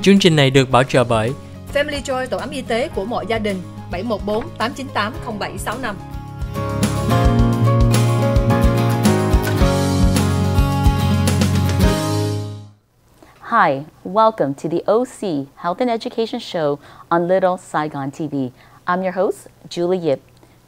Chương trình này được bảo trợ bởi Family Joy, tổ ấm y tế của mọi gia đình, 714 898 0765. Hi, welcome to the OC Health and Education Show on Little Saigon TV. I'm your host, Julie Yip.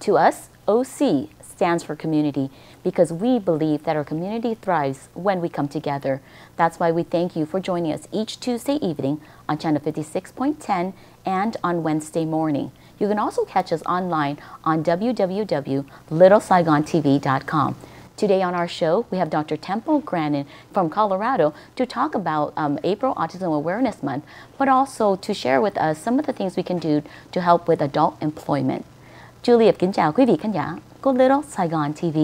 To us, OC stands for community because we believe that our community thrives when we come together. That's why we thank you for joining us each Tuesday evening on channel 56.10 and on Wednesday morning. You can also catch us online on www.littlesaigontv.com. Today on our show, we have Dr. Temple GRANDIN from Colorado to talk about April Autism Awareness Month, but also to share with us some of the things we can do to help with adult employment. Julie kính chào quý vị khán giả của Little Saigon TV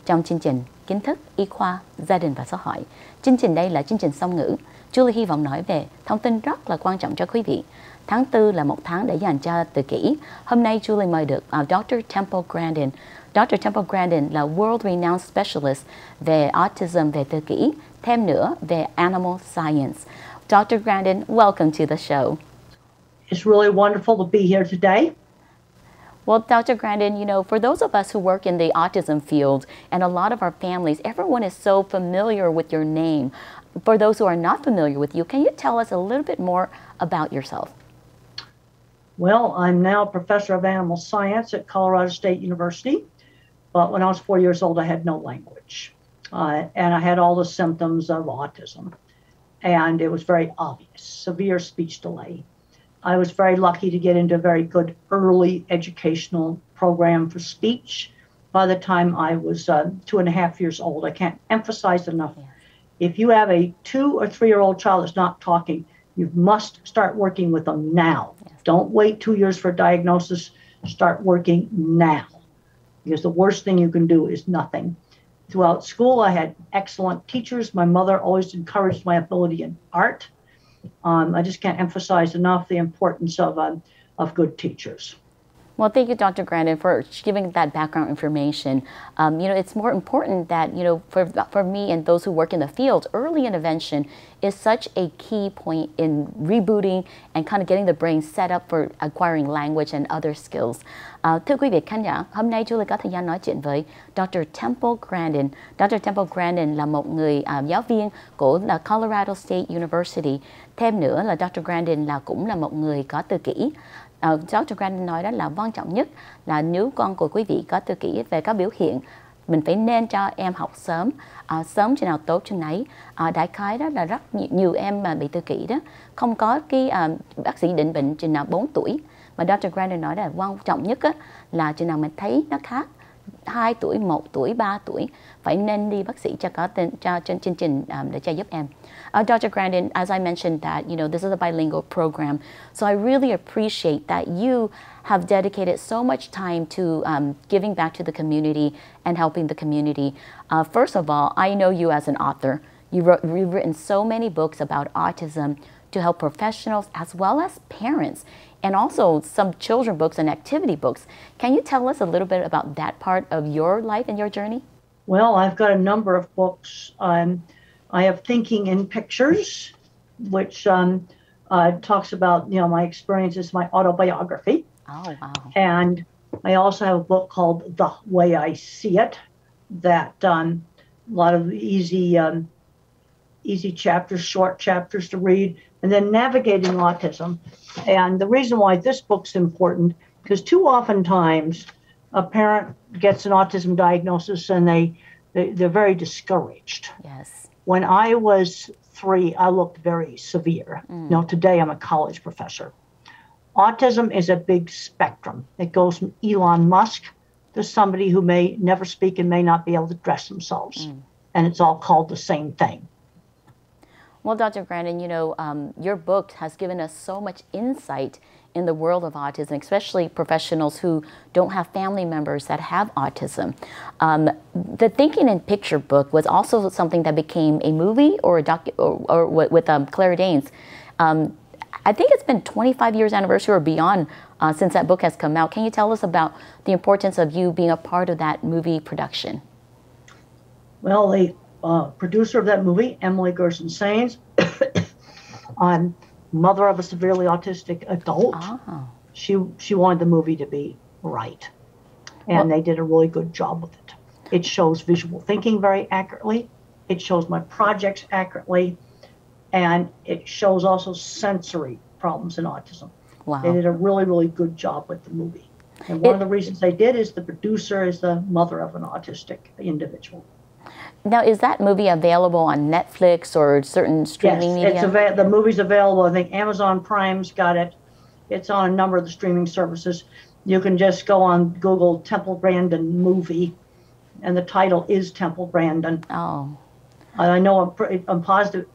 trong chương trình Kiến thức, Y khoa, Gia đình và Xã hội. Chương trình đây là chương trình song ngữ. Julie hy vọng nói về thông tin rất là quan trọng cho quý vị. Tháng 4 là một tháng để dành cho tự kỷ. Hôm nay Julie mời được Dr. Temple GRANDIN. Dr. Temple GRANDIN là World Renowned Specialist về Autism, về tự kỷ, thêm nữa về Animal Science. Dr. GRANDIN, welcome to the show. It's really wonderful to be here today. Well, Dr. GRANDIN, you know, for those of us who work in the autism field and a lot of our families, everyone is so familiar with your name. For those who are not familiar with you, can you tell us a little bit more about yourself? Well, I'm now a professor of animal science at Colorado State University. But when I was 4 years old, I had no language. And I had all the symptoms of autism. And it was very obvious, severe speech delay. I was very lucky to get into a very good early educational program for speech. By the time I was 2.5 years old, I can't emphasize enough. Yeah. If you have a 2 or 3-year-old child that's not talking, you must start working with them now. Yes. Don't wait 2 years for a diagnosis. Start working now, because the worst thing you can do is nothing. Throughout school, I had excellent teachers. My mother always encouraged my ability in art. I just can't emphasize enough the importance of good teachers. Well, thank you, Dr. GRANDIN, for giving that background information. You know, it's more important that, you know, for me and those who work in the field, early intervention is such a key point in rebooting and kind of getting the brain set up for acquiring language and other skills. Thưa quý vị khán giả, hôm nay Julie có thời gian nói chuyện với Dr. Temple GRANDIN. Dr. Temple GRANDIN là một người giáo viên của là Colorado State University. Thêm nữa là Dr. GRANDIN cũng là một người có tự kỷ. Dr. GRANDIN nói đó là quan trọng nhất là nếu con của quý vị có tự kỷ về các biểu hiện, mình phải nên cho em học sớm, sớm chừng nào tốt chừng nấy. Đại khái đó là rất nhiều em mà bị tự kỷ đó không có cái bác sĩ định bệnh chừng nào 4 tuổi, mà Dr. GRANDIN nói là quan trọng nhất là chừng nào mình thấy nó khác 2 tuổi, 1 tuổi, 3 tuổi phải nên đi bác sĩ cho chương trình để cho giúp em. Dr. GRANDIN, as I mentioned that, you know, this is a bilingual program, so I really appreciate that you have dedicated so much time to giving back to the community and helping the community. First of all, I know you as an author. You've written so many books about autism to help professionals as well as parents, and also some children books and activity books. Can you tell us a little bit about that part of your life and your journey? Well, I've got a number of books. I have Thinking in Pictures, which talks about, you know, my experiences, my autobiography. Oh, wow. And I also have a book called The Way I See It, that a lot of easy chapters, short chapters to read, and then Navigating Autism. And the reason why this book's important, because too often times a parent gets an autism diagnosis and they're very discouraged. Yes. When I was 3, I looked very severe. You know, today I'm a college professor. Autism is a big spectrum. It goes from Elon Musk to somebody who may never speak and may not be able to dress themselves. And it's all called the same thing. Well, Dr. GRANDIN, you know, your book has given us so much insight in the world of autism, especially professionals who don't have family members that have autism. The Thinking in Picture book was also something that became a movie or with Claire Danes. I think it's been 25 years anniversary or beyond since that book has come out. Can you tell us about the importance of you being a part of that movie production? Well, the producer of that movie, Emily Gerson Sains, mother of a severely autistic adult. Oh. She wanted the movie to be right. And they did a really good job with it. It shows visual thinking very accurately. It shows my projects accurately. And it shows also sensory problems in autism. Wow. They did a really, really good job with the movie. And one of the reasons they did is the producer is the mother of an autistic individual. Now, is that movie available on Netflix or certain streaming media? Yes, the movie's available. I think Amazon Prime's got it. It's on a number of the streaming services. You can just go on Google Temple Grandin movie, and the title is Temple Grandin. Oh. I know I'm positive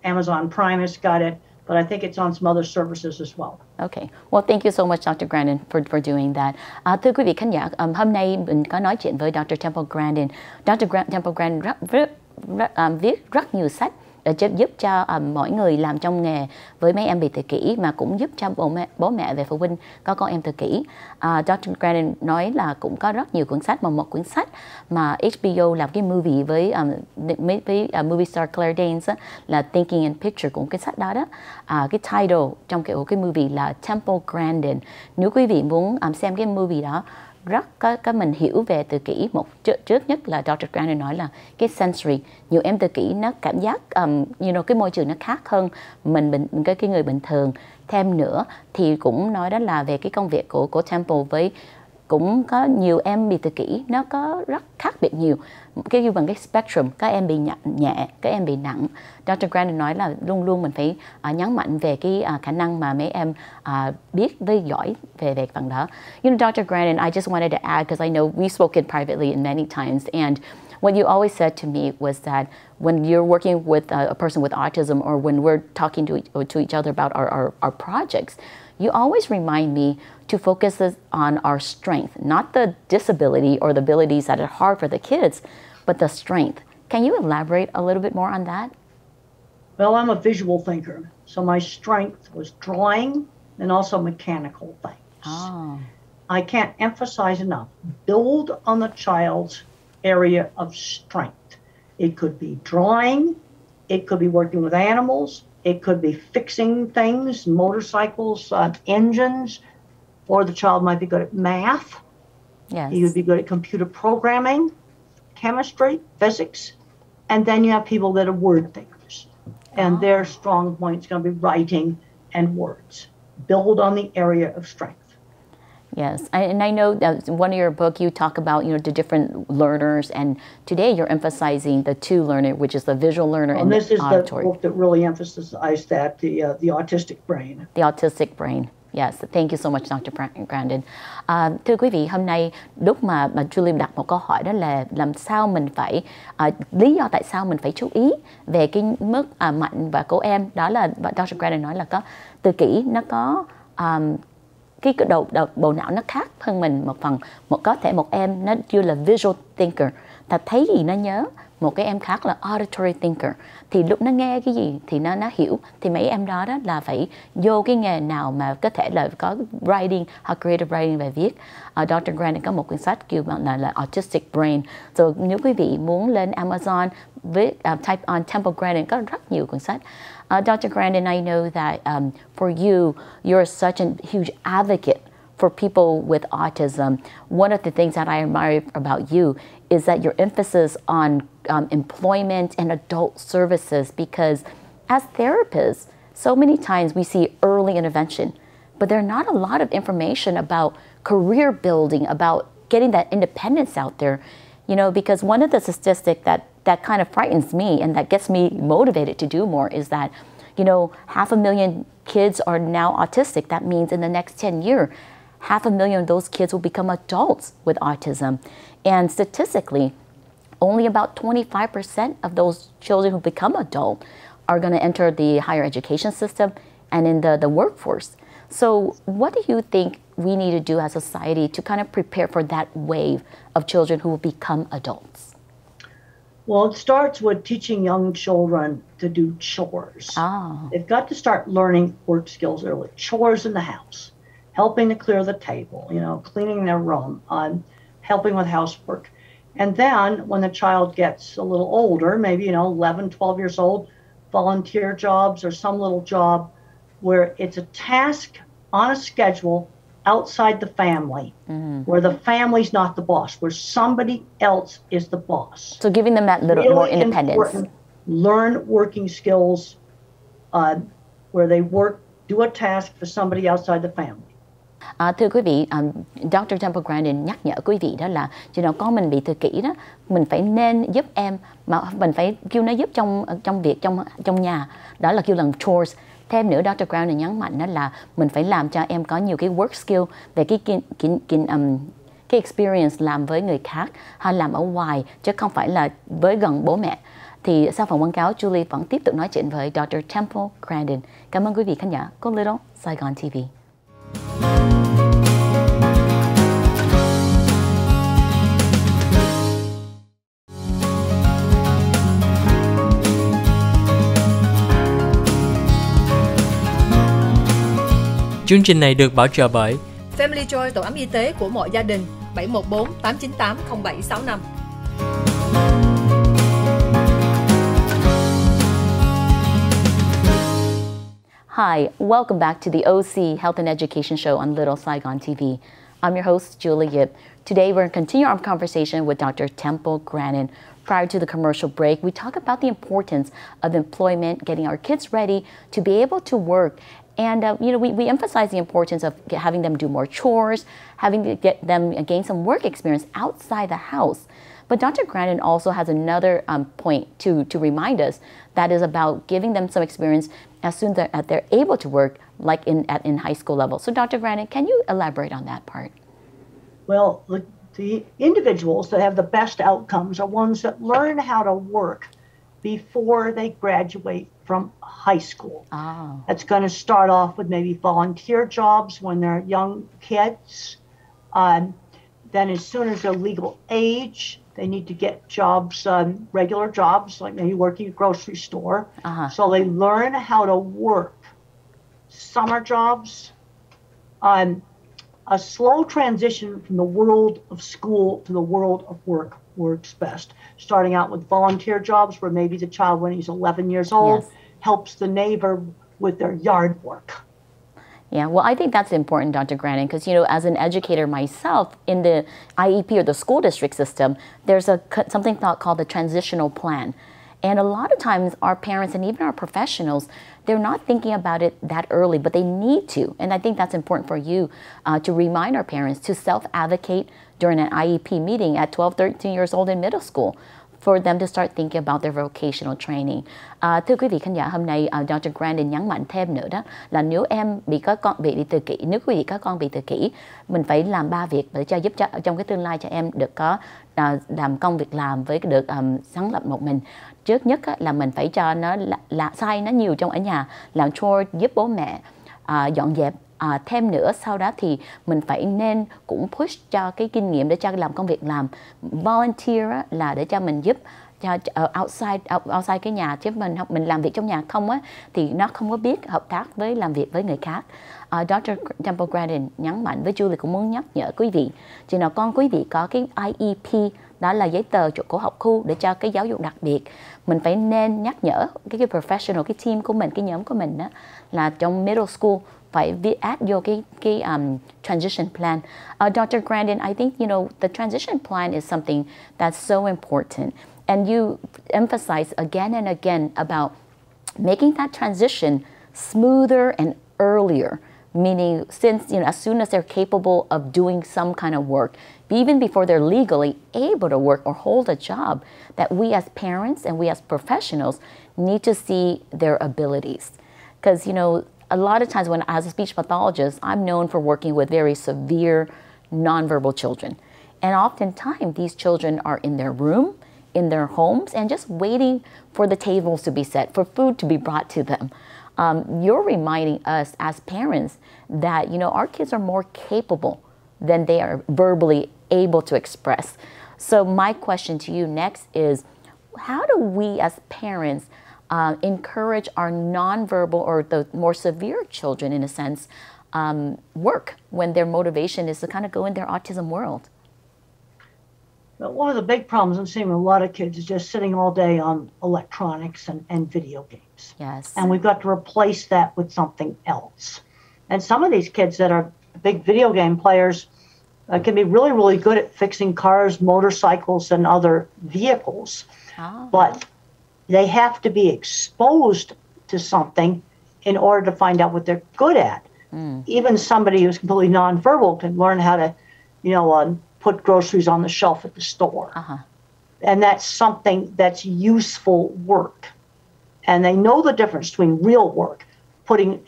Amazon Prime has got it, but I think it's on some other services as well. Okay. Well, thank you so much, Dr. Grandin, for doing that. Thưa quý vị khán giả, hôm nay mình có nói chuyện với Dr. Temple Grandin. Dr. Temple Grandin viết rất nhiều sách để giúp cho mỗi người làm trong nghề với mấy em bị tự kỷ, mà cũng giúp cho bố mẹ về phụ huynh có con em tự kỷ. Dr. Grandin nói là cũng có rất nhiều cuốn sách, mà một cuốn sách mà HBO làm cái movie với movie star Claire Danes là Thinking in Picture, cũng cái sách đó đó. Cái title trong cái movie là Temple Grandin. Nếu quý vị muốn xem cái movie đó rất có mình hiểu về tự kỷ, trước nhất là Dr. Grandin nói là cái sensory, nhiều em tự kỷ nó cảm giác cái môi trường nó khác hơn cái người bình thường. Thêm nữa thì cũng nói đó là về cái công việc của Temple, với cũng có nhiều em bị tự kỷ nó có rất khác biệt nhiều, cái bằng cái spectrum, các em bị nhẹ, các em bị nặng. Dr. Grandin nói là luôn luôn mình phải nhấn mạnh về cái khả năng mà mấy em biết với giỏi về phần đó. You know, Dr. Grandin, I just wanted to add, because I know we've spoken privately many times, and what you always said to me was that when you're working with a person with autism, or when we're talking to each other about our projects, you always remind me to focus on our strength, not the disability or the abilities that are hard for the kids, but the strength. Can you elaborate a little bit more on that? Well, I'm a visual thinker, so my strength was drawing and also mechanical things. Oh. I can't emphasize enough, build on the child's area of strength. It could be drawing, it could be working with animals, it could be fixing things, motorcycles, engines, or the child might be good at math. Yes. He would be good at computer programming, chemistry, physics. And then you have people that are word thinkers. And their strong point is going to be writing and words. Build on the area of strength. Yes, and I know that in one of your book you talk about the different learners, and today you're emphasizing the two learner, which is the visual learner and the auditory. This is the book that really emphasizes that, the autistic brain. The autistic brain. Yes, thank you so much, Dr. Grandin. Thưa quý vị, hôm nay lúc mà Julie đặt một câu hỏi đó là làm sao mình phải, lý do tại sao mình phải chú ý về cái mức mạnh và của em, đó là Dr. Grandin nói là có tự kỷ, nó có cái bộ não nó khác hơn mình một phần. Có thể một em nó như là visual thinker, ta thấy gì nó nhớ. Một cái em khác là auditory thinker, thì lúc nó nghe cái gì thì nó hiểu. Thì mấy em đó là phải vô cái nghề nào mà có thể là có writing hoặc creative writing về viết. Dr. Grandin có một quyển sách kêu là Autistic Brain. Rồi nếu quý vị muốn lên Amazon với type on Temple Grandin, có rất nhiều quyển sách. Dr. Grandin, I know that for you, you're such a huge advocate for people with autism. One of the things that I admire about you is that your emphasis on employment and adult services, because as therapists, so many times we see early intervention, but there's not a lot of information about career building, about getting that independence out there. Because one of the statistics that kind of frightens me and that gets me motivated to do more is that, 500,000 kids are now autistic. That means in the next 10 years, 500,000 of those kids will become adults with autism. And statistically, only about 25% of those children who become adult are going to enter the higher education system and in the workforce. So what do you think we need to do as a society to kind of prepare for that wave of children who will become adults? Well, it starts with teaching young children to do chores. Oh. They've got to start learning work skills early. Chores in the house, helping to clear the table, cleaning their room, helping with housework. And then when the child gets a little older, maybe, 11, 12 years old, volunteer jobs or some little job where it's a task on a schedule outside the family, where the family's not the boss, where somebody else is the boss. So giving them that little Really more independence. Important. Learn working skills where they do a task for somebody outside the family. Thưa quý vị, Dr. Temple Grandin nhắc nhở quý vị đó là khi nào con mình bị tự kỷ đó, mình phải nên giúp em, mà mình phải kêu nó giúp trong việc trong nhà, đó là kêu là chores. Thêm nữa, Dr. Grandin nhấn mạnh đó là mình phải làm cho em có nhiều cái work skill về cái experience làm với người khác hay làm ở ngoài, chứ không phải là với gần bố mẹ. Thì sau phần quảng cáo, Julie vẫn tiếp tục nói chuyện với Dr. Temple Grandin. Cảm ơn quý vị khán giả của Little Saigon TV. Chương trình này được bảo trợ bởi Family Joy, tổ ấm y tế của mọi gia đình, 714 898 0765. Hi, welcome back to the OC Health and Education Show on Little Saigon TV. I'm your host, Julie Yip. Today, we're going to continue our conversation with Dr. Temple Grandin. Prior to the commercial break, we talk about the importance of employment, getting our kids ready to be able to work. And, we emphasize the importance of having them do more chores, having to get them gain some work experience outside the house. But Dr. Grandin also has another point to remind us, that is about giving them some experience as soon as they're able to work, like in high school level. So Dr. Grandin, can you elaborate on that part? Well, the individuals that have the best outcomes are ones that learn how to work before they graduate from high school. Oh. That's going to start off with maybe volunteer jobs when they're young kids. Then as soon as they're legal age, they need to get jobs, regular jobs, like maybe working at a grocery store. So they learn how to work. Summer jobs. A slow transition from the world of school to the world of work works best. Starting out with volunteer jobs where maybe the child, when he's 11 years old, helps the neighbor with their yard work. Yeah, well, I think that's important, Dr. Grandin, because, as an educator myself, in the IEP or the school district system, there's something called the Transitional Plan. And a lot of times our parents and even our professionals, they're not thinking about it that early, but they need to. And I think that's important for you to remind our parents to self-advocate during an IEP meeting at 12, 13 years old in middle school, for them to start thinking about their vocational training. Thưa quý vị khán giả, hôm nay Dr. Grandin nhấn mạnh thêm nữa đó là nếu em bị tự kỷ, nếu quý vị có con bị tự kỷ, mình phải làm 3 việc để giúp cho trong cái tương lai cho em được có làm công việc làm với được sáng lập một mình. Trước nhất là mình phải cho nó sai nó nhiều trong ở nhà, làm chore giúp bố mẹ, dọn dẹp. Thêm nữa, sau đó thì mình phải nên cũng push cho cái kinh nghiệm để cho làm công việc làm. Volunteer là để cho mình giúp cho outside cái nhà, chứ mình làm việc trong nhà không á thì nó không có biết hợp tác với làm việc với người khác. Dr. Temple Grandin nhấn mạnh với Julie cũng muốn nhắc nhở quý vị, chừng nào con quý vị có cái IEP, đó là giấy tờ của học khu để cho cái giáo dục đặc biệt, mình phải nên nhắc nhở cái professional, cái team của mình, cái nhóm của mình đó, là trong middle school phải add vô cái transition plan. Dr. Grandin, I think, the transition plan is something that's so important. And you emphasize again and again about making that transition smoother and earlier, meaning since, as soon as they're capable of doing some kind of work, even before they're legally able to work or hold a job, that we as parents and we as professionals need to see their abilities. Because, a lot of times as a speech pathologist, I'm known for working with very severe nonverbal children. And oftentimes these children are in their room, in their homes, and just waiting for the tables to be set, for food to be brought to them. You're reminding us as parents that, our kids are more capable than they are verbally able to express. So my question to you next is, how do we as parents encourage our nonverbal or the more severe children, in a sense, work when their motivation is to kind of go in their autism world? But one of the big problems I'm seeing with a lot of kids is just sitting all day on electronics and video games. Yes. And we've got to replace that with something else. And some of these kids that are big video game players can be really, really good at fixing cars, motorcycles, and other vehicles. Oh. But they have to be exposed to something in order to find out what they're good at. Even somebody who's completely nonverbal can learn how to, put groceries on the shelf at the store. And that's something that's useful work. And they know the difference between real work, putting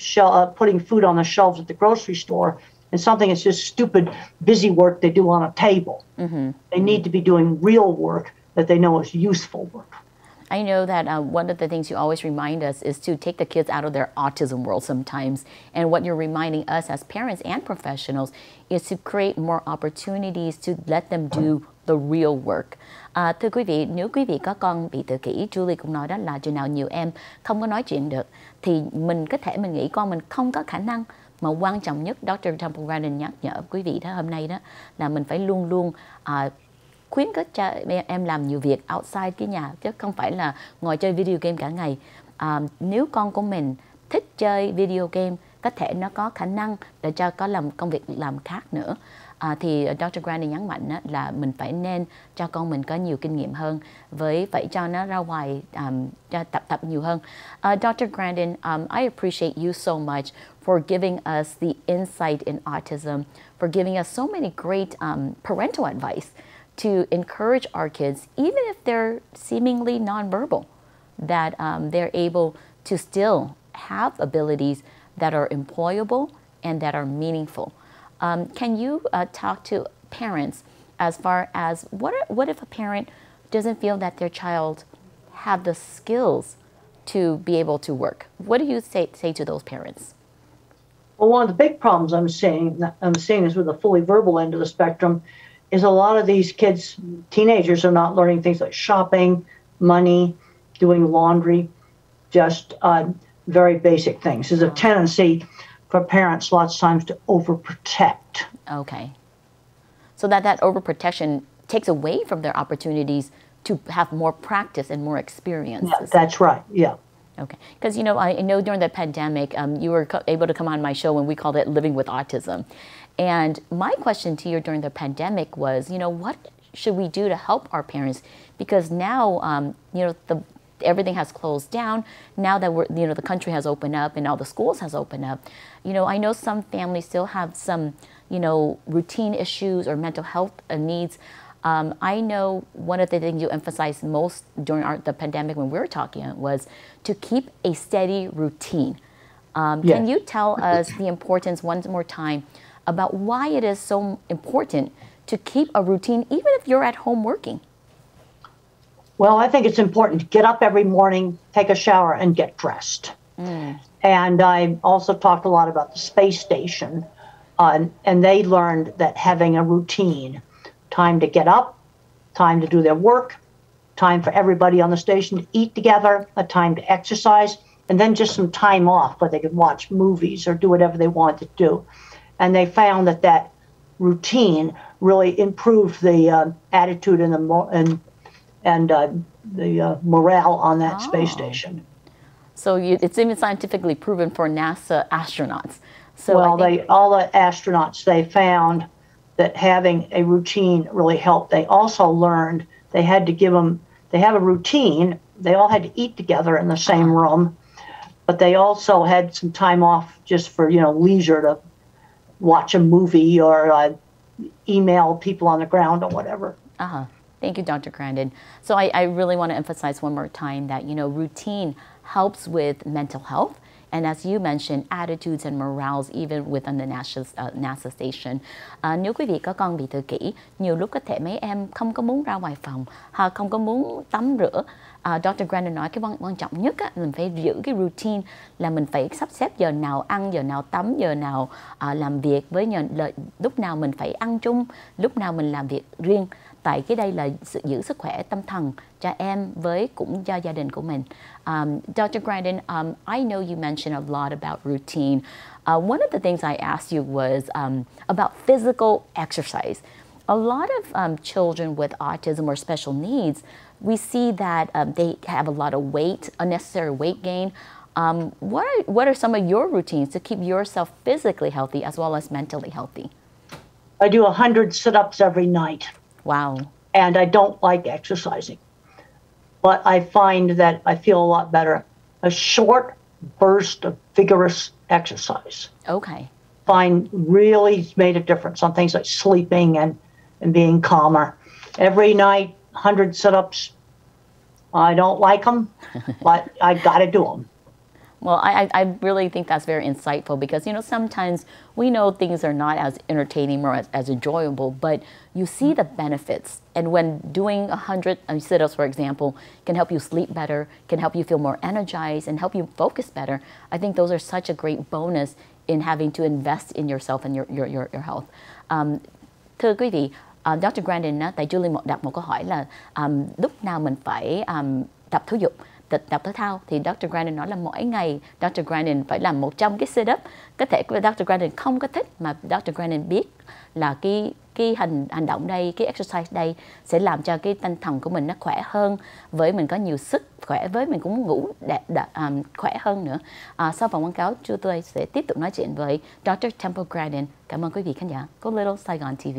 food on the shelves at the grocery store, and something that's just stupid, busy work they do on a table. They need to be doing real work that they know is useful work. I know that one of the things you always remind us is to take the kids out of their autism world sometimes. And what you're reminding us as parents and professionals is to create more opportunities to let them do the real work. Thưa quý vị, nếu quý vị có con bị tự kỷ, Julie cũng nói đó là chừng nào nhiều em không có nói chuyện được thì mình có thể mình nghĩ con mình không có khả năng. Mà quan trọng nhất, Dr. Temple Grandin nhắc nhở quý vị đó hôm nay đó là mình phải luôn luôn khuyến khích cho em làm nhiều việc outside cái nhà, chứ không phải là ngồi chơi video game cả ngày. Nếu con của mình thích chơi video game, có thể nó có khả năng để cho có làm công việc làm khác nữa. Thì Dr. Grandin nhấn mạnh là mình phải nên cho con mình có nhiều kinh nghiệm hơn, phải cho nó ra ngoài cho tập nhiều hơn. Dr. Grandin, I appreciate you so much for giving us the insight in autism, for giving us so many great parental advice to encourage our kids, even if they're seemingly nonverbal, that they're able to still have abilities that are employable and that are meaningful. Can you talk to parents as far as what if a parent doesn't feel that their child have the skills to be able to work? What do you say to those parents? Well, one of the big problems I'm seeing is with the fully verbal end of the spectrum is a lot of these kids, teenagers, are not learning things like shopping, money, doing laundry, just very basic things. There's a tendency for parents lots of times to overprotect. Okay. So that overprotection takes away from their opportunities to have more practice and more experience. Yeah, that's right, yeah. Okay, because I know during the pandemic, you were able to come on my show when we called it Living with Autism. And my question to you during the pandemic was, what should we do to help our parents? Because now, everything has closed down. Now that the country has opened up and all the schools has opened up, I know some families still have some, routine issues or mental health needs. I know one of the things you emphasized most during the pandemic when we were talking was to keep a steady routine. Yes. Can you tell us the importance one more time about why it is so important to keep a routine even if you're at home working? Well, I think it's important to get up every morning, take a shower, and get dressed. And I also talked a lot about the space station, and they learned that having a routine, time to get up, time to do their work, time for everybody on the station to eat together, a time to exercise, and then just some time off where they could watch movies or do whatever they wanted to do. And they found that routine really improved the attitude and the morale on that space station. So it's even scientifically proven for NASA astronauts. So all the astronauts, they found that having a routine really helped. They also learned they have a routine. They all had to eat together in the same room, but they also had some time off just for, leisure to watch a movie or email people on the ground or whatever. Thank you, Dr. Grandin. So I really want to emphasize one more time that, routine helps with mental health. And as you mentioned, attitudes and morals even within the NASA station. Nếu quý vị có con bị tự kỷ, nhiều lúc có thể mấy em không có muốn ra ngoài phòng, hoặc không có muốn tắm rửa. Dr. Grandin nói cái quan trọng nhất á, mình phải giữ cái routine là mình phải sắp xếp giờ nào ăn, giờ nào tắm, giờ nào làm việc với lúc nào mình phải ăn chung, lúc nào mình làm việc riêng. Tại cái đây là sự giữ sức khỏe tâm thần cho em với cũng cho gia đình của mình. Dr. Grandin, I know you mentioned a lot about routine. One of the things I asked you was about physical exercise. a lot of children with autism or special needs, we see that they have a lot of weight, unnecessary weight gain. What are some of your routines to keep yourself physically healthy as well as mentally healthy? I do 100 sit-ups every night. Wow. And I don't like exercising. But I find that I feel a lot better. A short burst of vigorous exercise. Okay. Find really made a difference on things like sleeping and being calmer. Every night, 100 sit-ups. I don't like them, but I got to do them. Well, I really think that's very insightful because, you know, sometimes we know things are not as entertaining or as enjoyable, but you see the benefits. And when doing 100 sit-ups, for example, can help you sleep better, can help you feel more energized and help you focus better, I think those are such a great bonus in having to invest in yourself and your health. Thưa quý vị, Dr. Grandin, tại Julie đặt một câu hỏi là lúc nào mình phải tập thể dục, tập thể thao, thì Dr. Grandin nói là mỗi ngày Dr. Grandin phải làm 100 cái sit-up. Có thể Dr. Grandin không có thích, mà Dr. Grandin biết là cái hành động đây, cái exercise đây sẽ làm cho cái tinh thần của mình nó khỏe hơn, với mình có nhiều sức khỏe, với mình cũng ngủ khỏe hơn nữa. Sau vòng quảng cáo, chúng tôi sẽ tiếp tục nói chuyện với Dr. Temple Grandin. Cảm ơn quý vị khán giả của Little Saigon TV.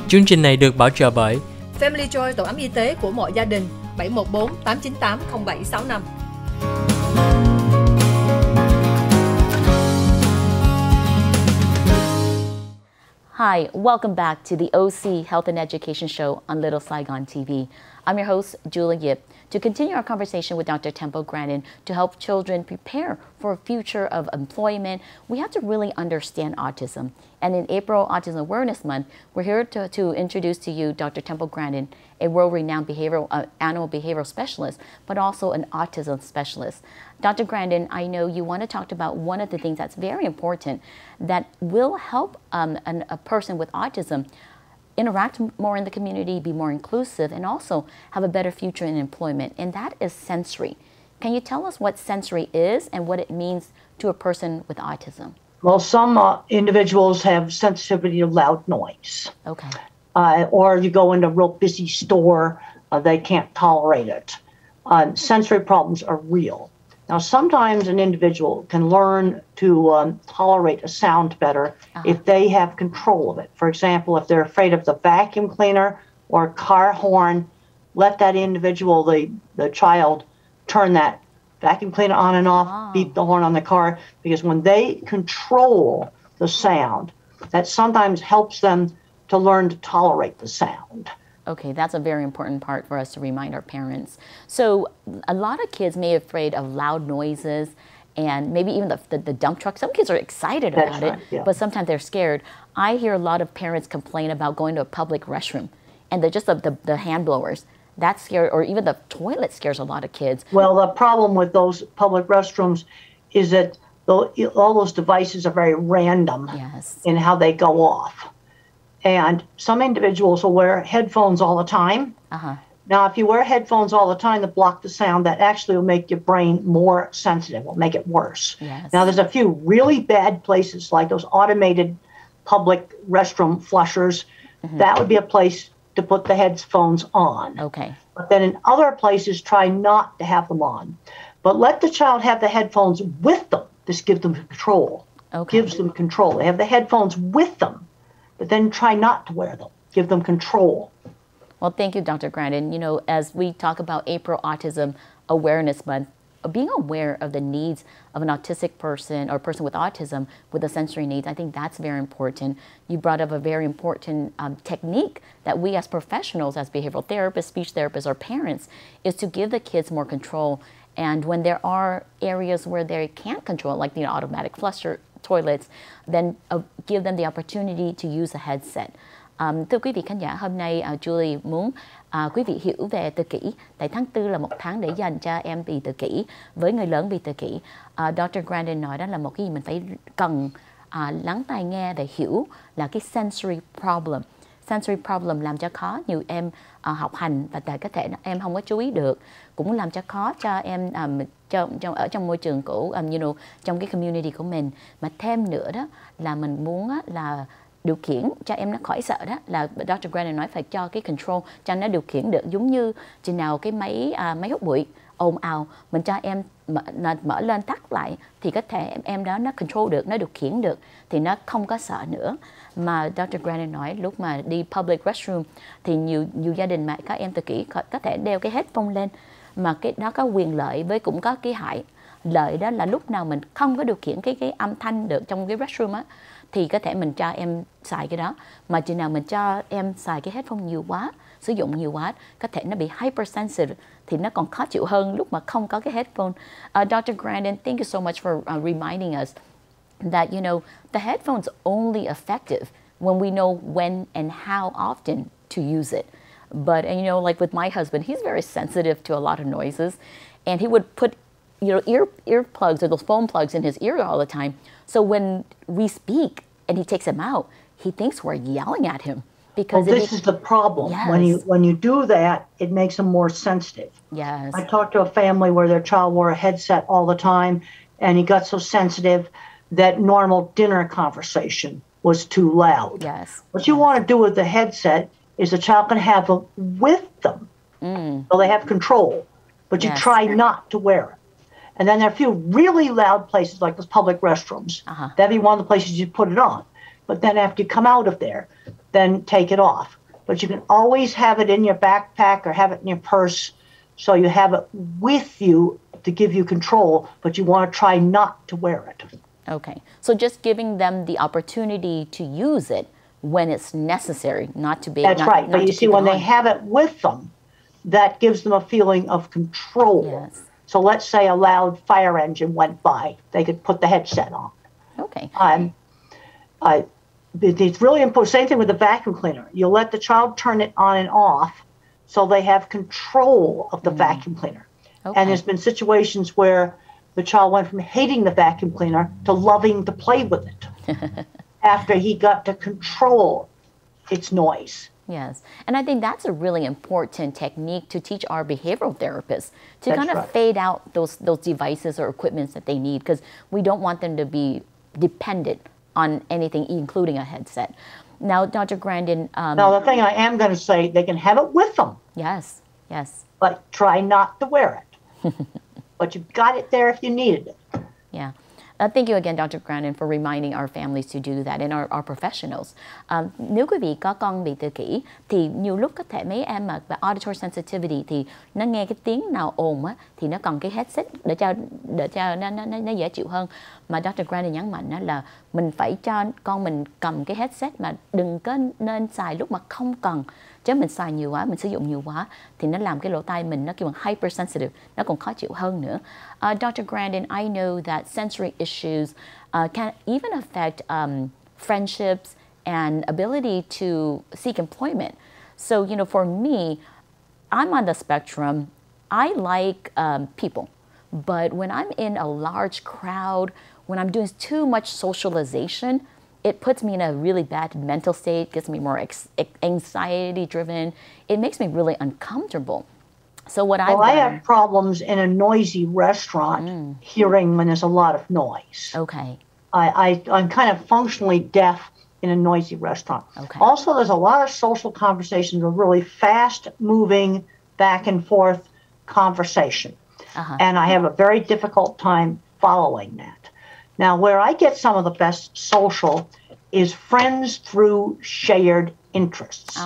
Chương trình này được bảo trợ bởi Family Joy, tổ ấm y tế của mọi gia đình, 714 898 0765. Hi, welcome back to the OC Health and Education Show on Little Saigon TV. I'm your host, Julie Yip, to continue our conversation with Dr. Temple Grandin to help children prepare for a future of employment. We have to really understand autism. And in April Autism Awareness Month, we're here to introduce to you Dr. Temple Grandin, a world-renowned animal behavioral specialist, but also an autism specialist. Dr. Grandin, I know you want to talk about one of the things that's very important that will help a person with autism interact more in the community, be more inclusive, and also have a better future in employment, and that is sensory. Can you tell us what sensory is and what it means to a person with autism? Well, some individuals have sensitivity to loud noise. Okay. Or you go into a real busy store, they can't tolerate it. Sensory problems are real. Now, sometimes an individual can learn to tolerate a sound better if they have control of it. For example, if they're afraid of the vacuum cleaner or car horn, let that individual, the child, turn that vacuum cleaner on and off, beep the horn on the car, because when they control the sound, that sometimes helps them to learn to tolerate the sound. Okay, that's a very important part for us to remind our parents. So a lot of kids may be afraid of loud noises and maybe even the dump truck. Some kids are excited about it, but sometimes they're scared. I hear a lot of parents complain about going to a public restroom and just the hand blowers. That scares, or even the toilet scares a lot of kids. Well, the problem with those public restrooms is that all those devices are very random in how they go off. And some individuals will wear headphones all the time. Now, if you wear headphones all the time to block the sound, that actually will make your brain more sensitive, will make it worse. Now, there's a few really bad places, like those automated public restroom flushers. That would be a place to put the headphones on. Okay. But then in other places, try not to have them on. But let the child have the headphones with them. This gives them control. Gives them control. They have the headphones with them. But then try not to wear them. Give them control. Well, thank you, Dr. Grandin. You know, as we talk about April Autism Awareness Month, being aware of the needs of an autistic person or person with autism with the sensory needs, I think that's very important. You brought up a very important technique that we as professionals, as behavioral therapists, speech therapists, or parents, is to give the kids more control. And when there are areas where they can't control, like the automatic flusher toilets, then give them the opportunity to use a headset. Thưa quý vị khán giả, hôm nay Julie muốn quý vị hiểu về tự kỷ. Tại tháng 4 là một tháng để dành cho em bị tự kỷ, với người lớn bị tự kỷ. Dr. Grandin nói đó là một cái gì mình phải cần lắng tai nghe để hiểu là cái sensory problem. sensory problem làm cho khó nhiều em học hành và có thể em không có chú ý được, cũng làm cho khó cho em ở trong môi trường của trong cái community của mình. Mà thêm nữa đó là mình muốn là điều khiển cho em nó khỏi sợ, đó là Dr. Grandin nói phải cho cái control cho nó điều khiển được, giống như chừng nào cái máy hút bụi ồn ào mình cho em mở lên tắt lại thì có thể em đó nó control được, nó điều khiển được thì nó không có sợ nữa. Mà Dr. Grandin nói lúc mà đi public restroom thì nhiều gia đình mà các em tự kỷ có thể đeo cái headphone lên, mà cái đó có quyền lợi với cũng có cái hại. Lợi đó là lúc nào mình không có điều khiển cái âm thanh được trong cái restroom á thì có thể mình cho em xài cái đó, mà chừng nào mình cho em xài cái headphone nhiều quá, sử dụng nhiều quá, có thể nó bị hypersensitive thì nó còn khó chịu hơn lúc mà không có cái headphone. Dr. Grandin, thank you so much for reminding us that the headphone's only effective when we know when and how often to use it. But like with my husband, he's very sensitive to a lot of noises, and he would put earplugs or those phone plugs in his ear all the time. So when we speak and he takes them out, he thinks we're yelling at him. Because this is the problem. Yes. When you do that, it makes them more sensitive. Yes. I talked to a family where their child wore a headset all the time, and he got so sensitive that normal dinner conversation was too loud. Yes. What you want to do with the headset is the child can have it with them, so they have control, but you try not to wear it. And then there are a few really loud places like those public restrooms. That'd be one of the places you put it on. But then after you come out of there, then take it off. But you can always have it in your backpack or have it in your purse, so you have it with you to give you control, but you want to try not to wear it. Okay. So just giving them the opportunity to use it when it's necessary, not to be... That's right. But you see, when they have it with them, that gives them a feeling of control. Yes. So let's say a loud fire engine went by. They could put the headset on. Okay. It's really important. Same thing with the vacuum cleaner. You let the child turn it on and off so they have control of the vacuum cleaner. Okay. And there's been situations where the child went from hating the vacuum cleaner to loving to play with it after he got to control its noise. Yes. And I think that's a really important technique to teach our behavioral therapists to That's kind of right. fade out those devices or equipments that they need, because we don't want them to be dependent on anything, including a headset. Now, Dr. Grandin... now, the thing I am going to say, they can have it with them. Yes, yes. But try not to wear it. But you've got it there if you needed it. Yeah. Thank you again, Dr. Grandin, for reminding our families to do that and our professionals. Nếu quý vị có con bị tự kỷ thì nhiều lúc có thể mấy em mà auditory sensitivity thì nó nghe cái tiếng nào ồn á thì nó cần cái headset để cho nó dễ chịu hơn. Mà Dr. Grandin nhấn mạnh đó là mình phải cho con mình cầm cái headset mà đừng có nên xài lúc mà không cần. Chứ mình xài nhiều quá, mình sử dụng nhiều quá thì nó làm cái lỗ tai mình nó kêu bằng hypersensitive, nó còn khó chịu hơn nữa. Dr. Grandin, I know that sensory issues can even affect friendships and ability to seek employment. So, for me, I'm on the spectrum. I like people, but when I'm in a large crowd, when I'm doing too much socialization, it puts me in a really bad mental state, gets me more anxiety-driven. It makes me really uncomfortable. So what I have problems in a noisy restaurant hearing when there's a lot of noise. Okay. I'm kind of functionally deaf in a noisy restaurant. Okay. Also, there's a lot of social conversations with really fast-moving, back-and-forth conversation. And I have a very difficult time following that. Now, where I get some of the best social is friends through shared interests.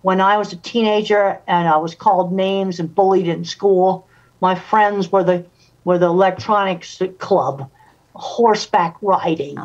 When I was a teenager and I was called names and bullied in school, my friends were the electronics club, horseback riding.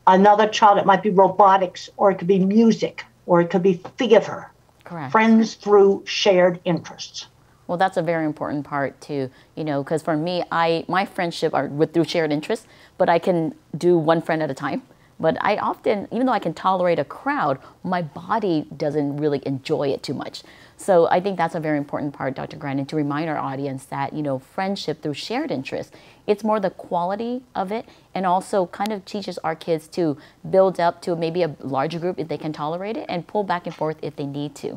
Another child, it might be robotics, or it could be music, or it could be theater. Correct. Friends through shared interests. Well, that's a very important part too, because for me, my friendship are through shared interests, but I can do one friend at a time. But I often, even though I can tolerate a crowd, my body doesn't really enjoy it too much. So I think that's a very important part, Dr. Grandin, to remind our audience that, you know, friendship through shared interests, it's more the quality of it, and also kind of teaches our kids to build up to maybe a larger group if they can tolerate it, and pull back and forth if they need to.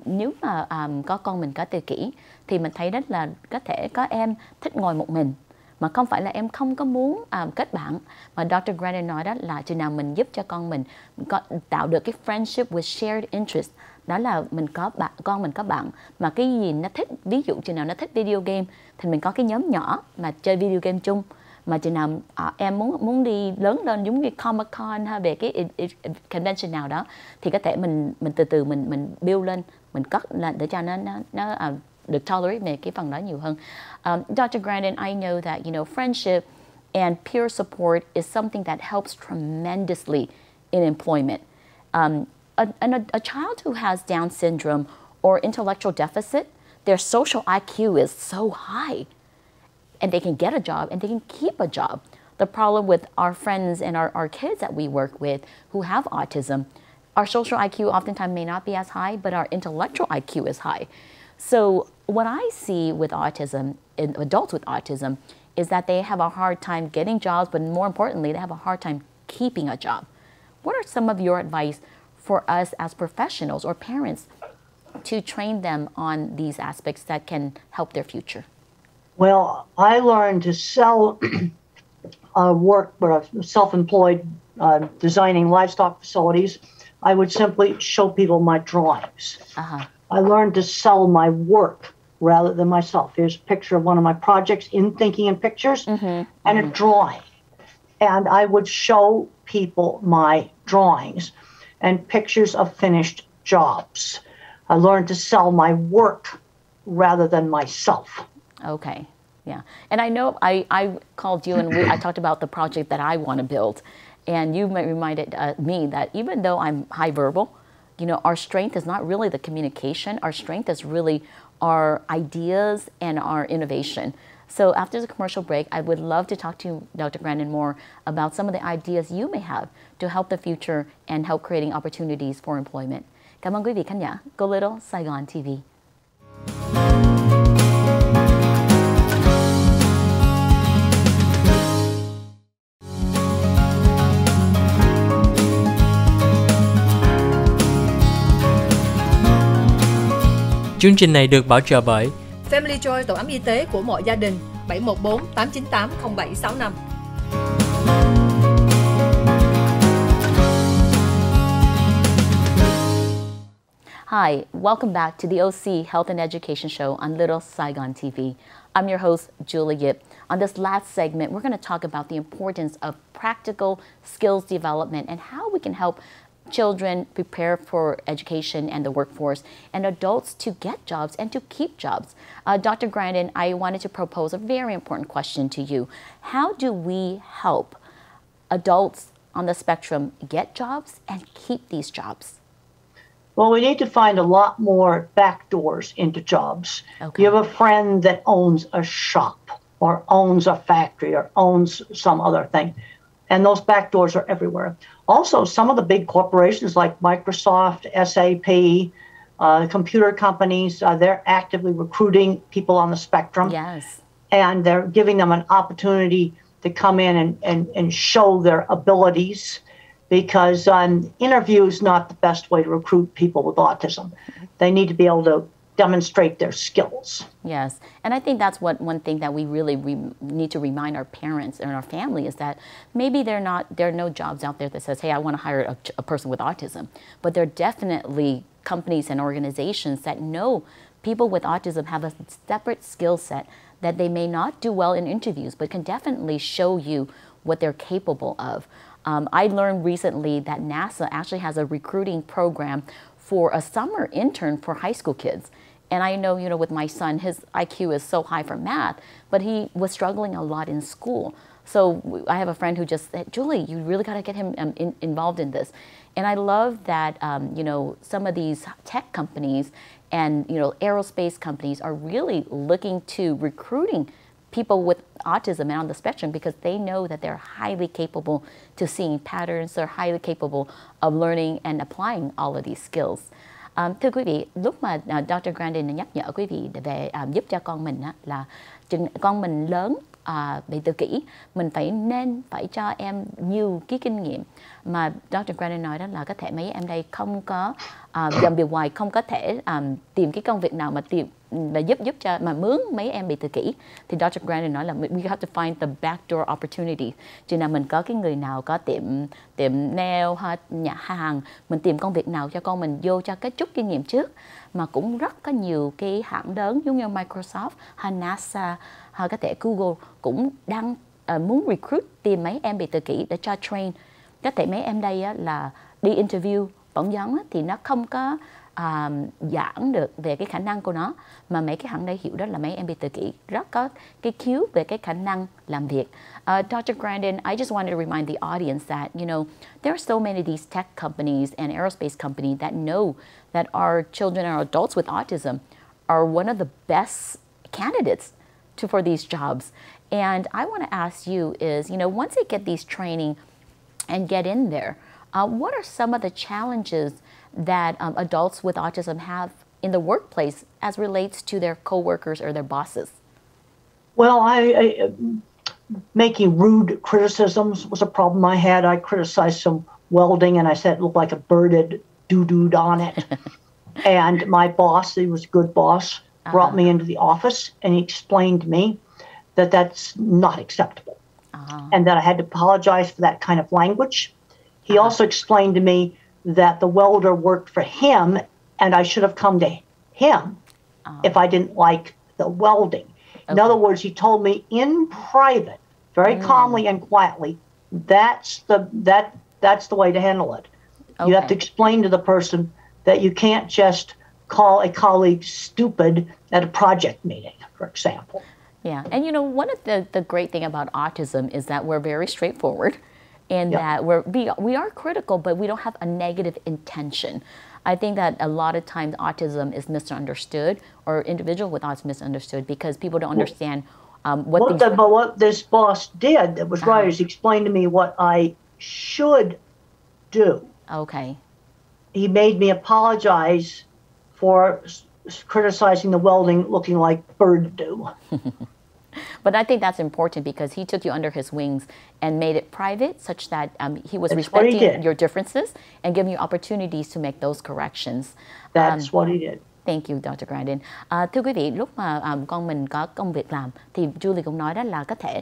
Nếu mà có con mình có tự kỷ thì mình thấy rất là có thể có em thích ngồi một mình, mà không phải là em không có muốn kết bạn, mà Dr. Grandin nói đó là chừng nào mình giúp cho con mình có tạo được cái friendship with shared interest, đó là mình có bạn, con mình có bạn mà cái gì nó thích, ví dụ chừng nào nó thích video game thì mình có cái nhóm nhỏ mà chơi video game chung, mà chừng nào em muốn đi lớn lên giống như Comic Con hay về cái convention nào đó thì có thể mình từ từ mình build lên, mình cất lên để cho nó được tolerate về cái phần đó nhiều hơn. Dr. Grandin, I know that, you know, friendship and peer support is something that helps tremendously in employment. A child who has Down syndrome or intellectual deficit, their social IQ is so high, and they can get a job and they can keep a job. The problem with our friends and our kids that we work with who have autism, our social IQ oftentimes may not be as high, but our intellectual IQ is high. So what I see with autism, in adults with autism, is that they have a hard time getting jobs, but more importantly, they have a hard time keeping a job. What are some of your advice for us as professionals or parents to train them on these aspects that can help their future? Well, I learned to sell work, but I'm self-employed, designing livestock facilities. I would simply show people my drawings. I learned to sell my work rather than myself. Here's a picture of one of my projects in Thinking in Pictures, and a drawing. And I would show people my drawings and pictures of finished jobs. I learned to sell my work rather than myself. Okay, yeah. And I know I called you and I talked about the project that I want to build. And you reminded me that even though I'm high verbal, you know, our strength is not really the communication. Our strength is really our ideas and our innovation. So after the commercial break, I would love to talk to Dr. Grandin more about some of the ideas you may have to help the future and help creating opportunities for employment. Cảm ơn quý vị khán giả của Little Saigon TV. Chương trình này được bảo trợ bởi Family Joy, tổ ấm y tế của mọi gia đình, 714 898 0765. Hi, welcome back to the OC Health and Education Show on Little Saigon TV. I'm your host, Julie Yip. On this last segment, we're going to talk about the importance of practical skills development and how we can help children prepare for education and the workforce, and adults to get jobs and to keep jobs. Dr. Grandin, I wanted to propose a very important question to you. How do we help adults on the spectrum get jobs and keep these jobs? Well, we need to find a lot more back doors into jobs. Okay. You have a friend that owns a shop or owns a factory or owns some other thing, and those back doors are everywhere. Also, some of the big corporations like Microsoft, SAP, computer companies, they're actively recruiting people on the spectrum. Yes. And they're giving them an opportunity to come in and show their abilities, because interview is not the best way to recruit people with autism. They need to be able to demonstrate their skills. Yes, and I think that's one thing that we really need to remind our parents and our family is that maybe there are no jobs out there that says, hey, I want to hire a person with autism, but there are definitely companies and organizations that know people with autism have a separate skill set that they may not do well in interviews, but can definitely show you what they're capable of. I learned recently that NASA actually has a recruiting program for a summer intern for high school kids. And I know, you know, with my son, his IQ is so high for math, but he was struggling a lot in school. So I have a friend who just said, Julie, you really got to get him involved in this. And I love that, you know, some of these tech companies and, you know, aerospace companies are really looking to recruiting people with autism and on the spectrum, because they know that they're highly capable to seeing patterns. They're highly capable of learning and applying all of these skills. Thưa quý vị, lúc mà Dr. Grandin nhắc nhở quý vị về giúp cho con mình á, là con mình lớn bị tự kỷ, mình phải cho em nhiều cái kinh nghiệm mà Dr. Grandin nói, đó là có thể mấy em đây không có làm việc ngoài, không có thể tìm cái công việc nào mà giúp cho mà mướn mấy em bị tự kỷ, thì Dr. Grandin nói là we have to find the backdoor opportunity. Chừng nào mình có cái người nào có tiệm nail hay nhà hàng, mình tìm công việc nào cho con mình vô cho cái chút kinh nghiệm trước. Mà cũng rất có nhiều cái hãng lớn giống như Microsoft hay NASA hay có thể Google cũng đang muốn recruit tìm mấy em bị tự kỷ để cho train. Có thể mấy em đây á, là đi interview phỏng vấn á, thì nó không có giảng được về cái khả năng của nó, mà mấy cái hãng đây hiểu đó là mấy em bị tự kỷ rất có cái khiếu về cái khả năng làm việc. Dr. Grandin, I just wanted to remind the audience that, you know, there are so many of these tech companies and aerospace companies that know that our children or adults with autism are one of the best candidates for these jobs. And I want to ask you is, you know, once they get these training and get in there, what are some of the challenges that adults with autism have in the workplace as relates to their coworkers or their bosses? Well, making rude criticisms was a problem I had. I criticized some welding, and I said it looked like a bird had doo-dooed on it. And my boss, he was a good boss, brought me into the office, and he explained to me that that's not acceptable, and that I had to apologize for that kind of language. He also explained to me that the welder worked for him, and I should have come to him if I didn't like the welding. In other words, he told me in private, very calmly and quietly, that's the way to handle it. You have to explain to the person that you can't just call a colleague stupid at a project meeting, for example. Yeah, and you know, one of the great thing about autism is that we're very straightforward, and that we are critical, but we don't have a negative intention. I think that a lot of times autism is misunderstood, or individual with autism misunderstood, because people don't understand what this boss did that was right is he explained to me what I should do. Okay. He made me apologize for criticizing the welding looking like bird do. But I think that's important because he took you under his wings and made it private such that he was respecting your differences and giving you opportunities to make those corrections. That's what he did. Thank you, Dr. Grandin. Thưa quý vị, lúc mà con mình có công việc làm thì Julie cũng nói đó là có thể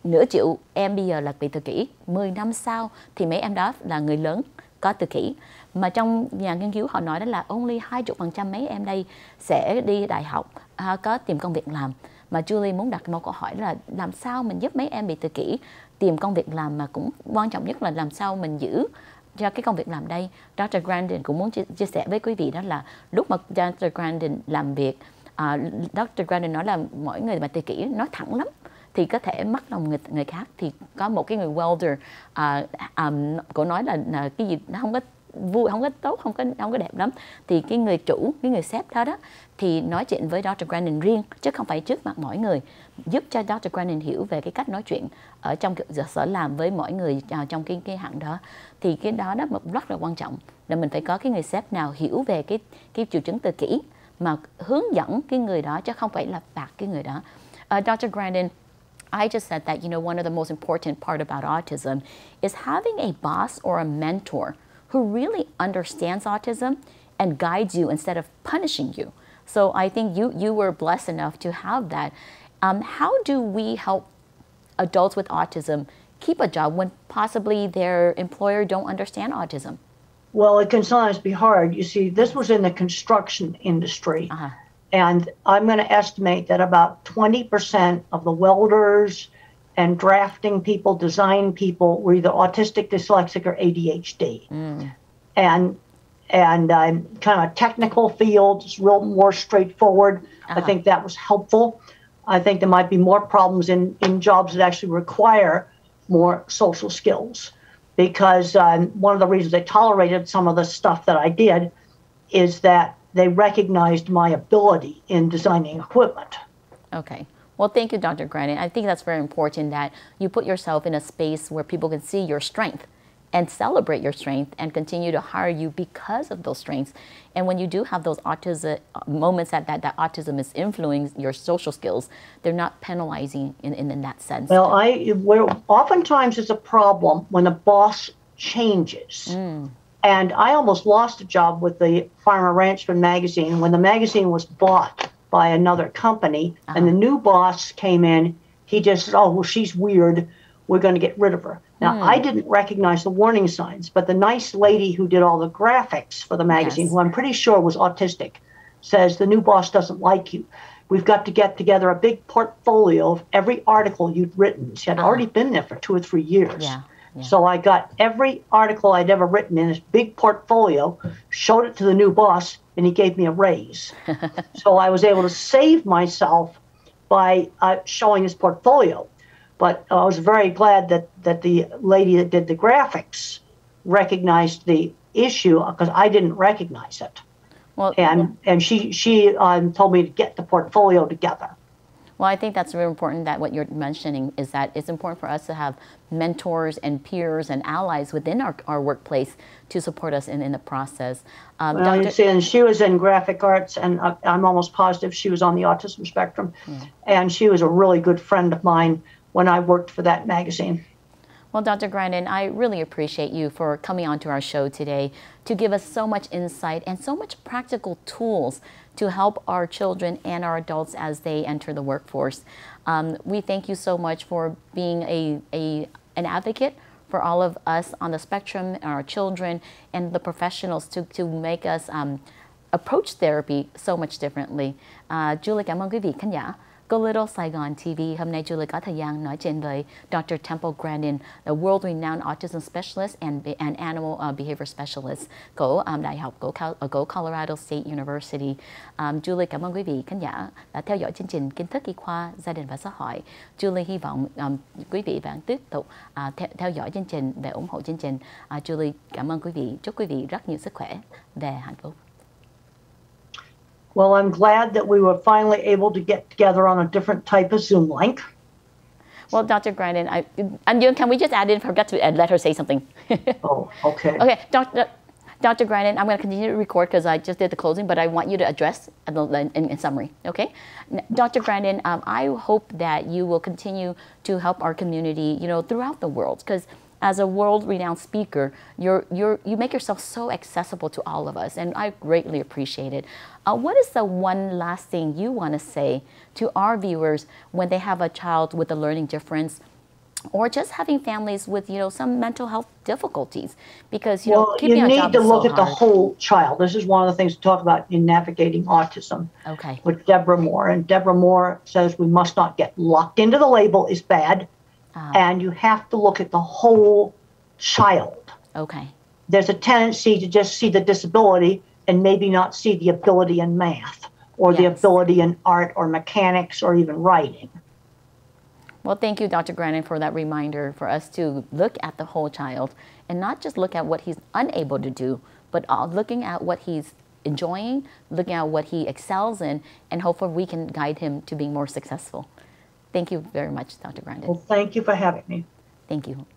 nửa triệu em bây giờ là bị tự kỷ, 10 năm sau thì mấy em đó là người lớn có tự kỷ. Mà trong nhà nghiên cứu họ nói đó là only 20% mấy em đây sẽ đi đại học, có tìm công việc làm. Mà Julie muốn đặt một câu hỏi là làm sao mình giúp mấy em bị tự kỷ tìm công việc làm, mà cũng quan trọng nhất là làm sao mình giữ cho cái công việc làm đây. Dr. Grandin cũng muốn chia sẻ với quý vị đó là lúc mà Dr. Grandin làm việc, Dr. Grandin nói là mỗi người mà tự kỷ nói thẳng lắm thì có thể mất lòng người khác. Thì có một cái người welder, cô nói là cái gì nó không có vui, không có tốt, không có đẹp lắm. Thì cái người chủ, cái người sếp đó thì nói chuyện với Dr. Grandin riêng, chứ không phải trước mặt mọi người, giúp cho Dr. Grandin hiểu về cái cách nói chuyện ở trong sở làm với mọi người trong cái hãng đó. Thì cái đó rất là quan trọng, là mình phải có cái người sếp nào hiểu về cái triệu chứng tự kỷ mà hướng dẫn cái người đó, chứ không phải là phạt cái người đó. Dr. Grandin, I just said that, you know, one of the most important part about autism is having a boss or a mentor who really understands autism and guides you instead of punishing you. So I think you were blessed enough to have that. How do we help adults with autism keep a job when possibly their employer don't understand autism? Well, it can sometimes be hard. You see, this was in the construction industry. And I'm going to estimate that about 20% of the welders and drafting people, design people, were either autistic, dyslexic, or ADHD. And kind of a technical field, it's real more straightforward. I think that was helpful. I think there might be more problems in jobs that actually require more social skills, because one of the reasons they tolerated some of the stuff that I did is that they recognized my ability in designing equipment. Okay. Well, thank you, Dr. Grandin. I think that's very important that you put yourself in a space where people can see your strength and celebrate your strength and continue to hire you because of those strengths. And when you do have those autism moments that autism is influencing your social skills, they're not penalizing in that sense. Well, oftentimes it's a problem when a boss changes. And I almost lost a job with the Farmer Ranchman magazine when the magazine was bought by another company, and the new boss came in. He just said, oh, well, she's weird. We're going to get rid of her. Now, I didn't recognize the warning signs, but the nice lady who did all the graphics for the magazine, who I'm pretty sure was autistic, says the new boss doesn't like you. We've got to get together a big portfolio of every article you'd written. She had already been there for 2 or 3 years. So I got every article I'd ever written in this big portfolio, showed it to the new boss, and he gave me a raise. So I was able to save myself by showing his portfolio. But I was very glad that the lady that did the graphics recognized the issue, because I didn't recognize it. Well, and she told me to get the portfolio together. Well, I think that's really important, that what you're mentioning is that it's important for us to have mentors and peers and allies within our workplace to support us in the process. Well, you see, and she was in graphic arts, and I'm almost positive she was on the autism spectrum. And she was a really good friend of mine when I worked for that magazine. Well, Dr. Grandin, I really appreciate you for coming onto our show today to give us so much insight and so much practical tools to help our children and our adults as they enter the workforce. We thank you so much for being an advocate for all of us on the spectrum, our children, and the professionals to make us approach therapy so much differently. Julie, cảm ơn quý vị khán giả. Go Little Saigon TV, hôm nay Julie có thời gian nói chuyện với Dr. Temple Grandin, the world-renowned autism specialist and animal behavior specialist của Đại học của Colorado State University. Julie cảm ơn quý vị khán giả đã theo dõi chương trình Kiến thức y khoa, gia đình và xã hội. Julie hy vọng quý vị vẫn tiếp tục theo dõi chương trình để ủng hộ chương trình. Julie cảm ơn quý vị, chúc quý vị rất nhiều sức khỏe và hạnh phúc. Well, I'm glad that we were finally able to get together on a different type of Zoom link. Well, Dr. Grandin, can we just add in, forgot to let her say something. Oh, okay. Okay, Dr. Grandin, I'm going to continue to record because I just did the closing, but I want you to address in summary, okay? Dr. Grandin, I hope that you will continue to help our community, throughout the world, because as a world-renowned speaker, you make yourself so accessible to all of us, and I greatly appreciate it. What is the one last thing you want to say to our viewers when they have a child with a learning difference, or just having families with, some mental health difficulties? Because, keeping a job is so hard. You need to look at the whole child. This is one of the things to talk about in navigating autism with Deborah Moore. And Deborah Moore says we must not get locked into the label is bad. And you have to look at the whole child. Okay. There's a tendency to just see the disability and maybe not see the ability in math or the ability in art or mechanics or even writing. Well, thank you, Dr. Grandin, for that reminder for us to look at the whole child and not just look at what he's unable to do, but looking at what he's enjoying, looking at what he excels in, and hopefully we can guide him to being more successful. Thank you very much, Dr. Grandin. Well, thank you for having me. Thank you.